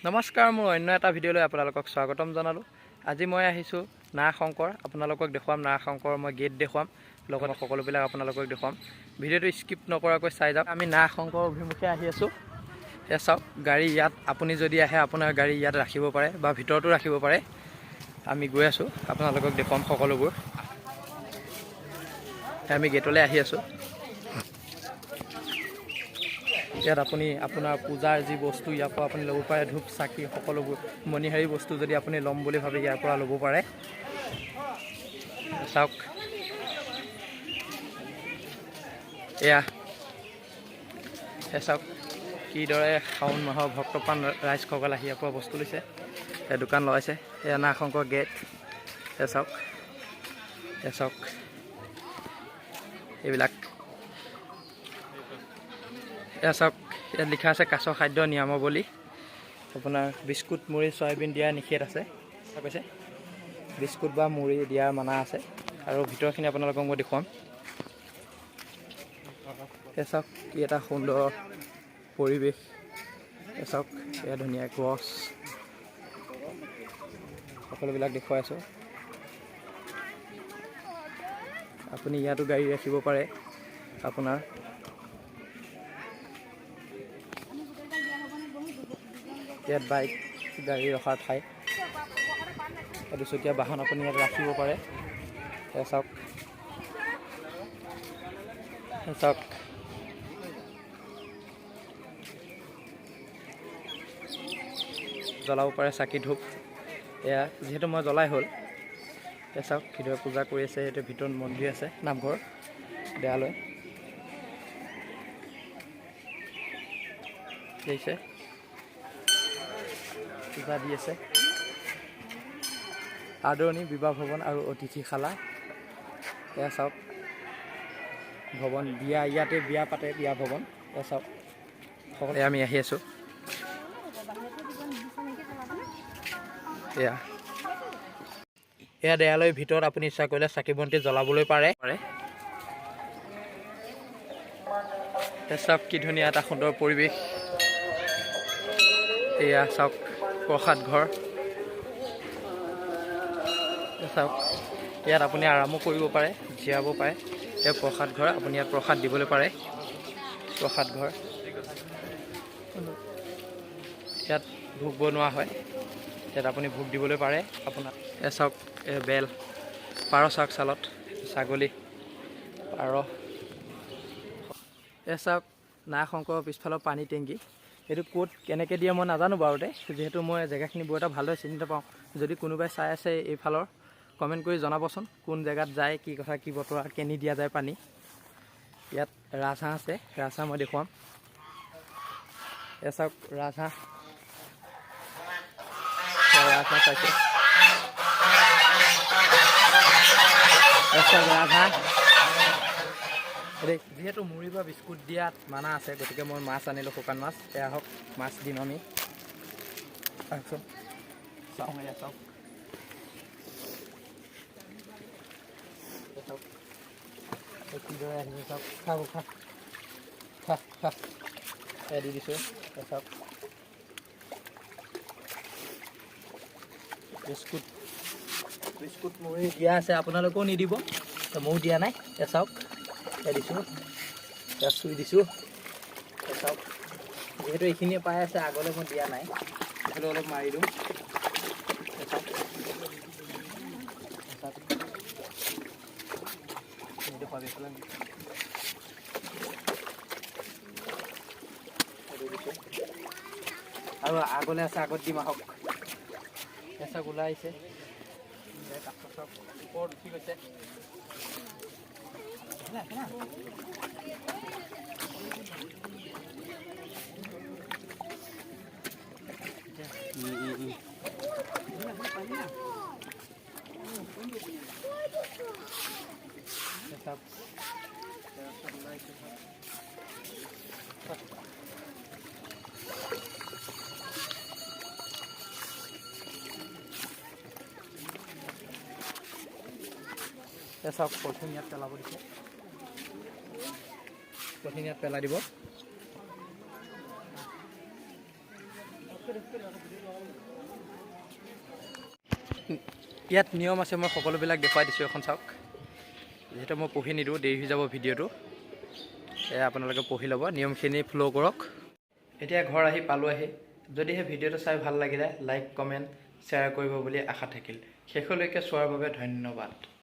নমস্কাৰ, মোৰ অন্য এটা ভিডিঅ'লৈ আপোনালোকক স্বাগতম জনালোঁ। আজি মই আহিছোঁ নাগশংকৰ। আপোনালোকক দেখুৱাম নাগশংকৰ, মই গেট দেখুৱাম, লগত সকলোবিলাক আপোনালোকক দেখুৱাম। ভিডিঅ'টো স্কিপ নকৰাকৈ চাই যাওক। আমি নাগশংকৰ অভিমুখে আহি আছোঁ। এয়া চাওক, গাড়ী ইয়াত আপুনি যদি আহে আপোনাৰ গাড়ী ইয়াত ৰাখিব পাৰে বা ভিতৰতো ৰাখিব পাৰে। আমি গৈ আছোঁ, আপোনালোকক দেখুৱাম সকলোবোৰ। আমি গেটলৈ আহি আছোঁ। ইয়াত আপুনি আপোনাৰ পূজাৰ যি বস্তু ইয়াৰ পৰা আপুনি ল'ব পাৰে, ধূপ চাকি সকলোবোৰ মণিহাৰী বস্তু যদি আপুনি ল'ম বুলি ভাবে ইয়াৰ পৰা ল'ব পাৰে। চাওক, এয়া চাওক কিদৰে শাওণ মাহৰ ভক্তপ্ৰাণ ৰাইজসকল আহি ইয়াৰ পৰা বস্তু লৈছে, দোকান লগাইছে। এয়া নাগশংকৰ গেট। চাওক, চাওক এইবিলাক। এয়া চাওক, ইয়াত লিখা আছে কাছ খাদ্য নিয়মাৱলী। আপোনাৰ বিস্কুট মুড়ি চয়াবিন দিয়া নিষেধ আছে কৈছে। বিস্কুট বা মুড়ি দিয়া মানা আছে। আৰু ভিতৰখিনি আপোনালোকক মই দেখুৱাম। এয়া চাওক কি এটা সুন্দৰ পৰিৱেশ। এয়া চাওক, এয়া ধুনীয়া গছ, সকলোবিলাক দেখুৱাই আছোঁ। আপুনি ইয়াতো গাড়ী ৰাখিব পাৰে আপোনাৰ। ইয়াত বাইক গাড়ী ৰখাৰ ঠাই, দুচকীয়া বাহন আপুনি ইয়াত ৰাখিব পাৰে। চাওক, চাওক জ্বলাব পাৰে চাকি ধূপ। এয়া যিহেতু মই জ্বলাই হ'ল। এয়া চাওক কিদৰে পূজা কৰি আছে। এইটো ভিতৰত মন্দিৰ আছে, নামঘৰ দেৱালয় দেখিছে, পূজা দি আছে। আদৰণি বিবাহ ভৱন আৰু অতিথিশালা। এয়া চাওক ভৱন, বিয়া ইয়াতে বিয়া পাতে, বিয়া ভৱন। এয়া চাওক সকলোৱে আমি আহি আছোঁ। এয়া দেৱালয়ৰ ভিতৰত আপুনি ইচ্ছা কৰিলে চাকি বন্তি জ্বলাবলৈ পাৰে। চাওক কি ধুনীয়া এটা সুন্দৰ পৰিৱেশ। এয়া চাওক প্ৰসাদ ঘৰ। চাওক ইয়াত আপুনি আৰামো কৰিব পাৰে, জীয়াব পাৰে। এয়া প্ৰসাদ ঘৰ, আপুনি ইয়াত প্ৰসাদ দিবলৈ পাৰে। প্ৰসাদ ঘৰ, ইয়াত ভোগ বনোৱা হয়। ইয়াত আপুনি ভোগ দিবলৈ পাৰে আপোনাৰ। এয়া চাওক বেল, পাৰ চাওক চালত, ছাগলী, পাৰ। এয়া চাওক নাগশংকৰ পিছফালৰ পানী টেংকি। এইটো ক'ত কেনেকৈ দিয়ে মই নাজানো বাৰু, যিহেতু মই জেগাখিনি বৰ এটা ভালদৰে চিনি নাপাওঁ। যদি কোনোবাই চাই আছে এইফালৰ, কমেণ্ট কৰি জনাবচোন কোন জেগাত যায়, কি কথা কি বতৰা, কেনি দিয়া যায় পানী। ইয়াত ৰাজহাঁহ আছে, ৰাজহাঁহ মই দেখুৱাম। এয়া চাওক ৰাজহাঁহ, ৰাজহাঁহ চাইছে। ৰাজহাঁহ যিহেতু মুড়ি বা বিস্কুট দিয়াত মানা আছে, গতিকে মই মাছ আনিলোঁ, শুকান মাছ। এয়া হওক মাছ দিম আমি। চাওকচোন, চাওঁ এয়া চাওক, কিদৰে আহিছে চাওক। খাব খা খা খা, এয়া দি দিছোঁ। চাওক বিস্কুট, বিস্কুট মুড়ি দিয়া আছে, আপোনালোকেও নিদিব, ময়ো দিয়া নাই। এয়া চাওক, এয়া দিছোঁ, এয়া চুই দিছোঁ। এয়া চাওক, যিহেতু এইখিনিয়ে পাই আছে, আগলৈ মই দিয়া নাই, এইফালে অলপ মাৰি দিওঁ। চাওক, আৰু আগলৈ আছে, আগত দিম আহক। এচাক ওলাই আহিছে, ওপৰত উঠি গৈছে। চাওক পলিথিন ইয়াত পেলাব দিছে, পলিথিন ইয়াত পেলাই দিব। ইয়াত নিয়ম আছে, মই সকলোবিলাক দেখুৱাই দিছোঁ। এখন চাওক, যিহেতু মই পঢ়ি নিদিওঁ, দেৰি হৈ যাব ভিডিঅ'টো। এয়া আপোনালোকে পঢ়ি ল'ব, নিয়মখিনি ফ'ল' কৰক। এতিয়া ঘৰ আহি পালোঁহি। যদিহে ভিডিঅ'টো চাই ভাল লাগিলে লাইক কমেণ্ট শ্বেয়াৰ কৰিব বুলি আশা থাকিল। শেষলৈকে চোৱাৰ বাবে ধন্যবাদ।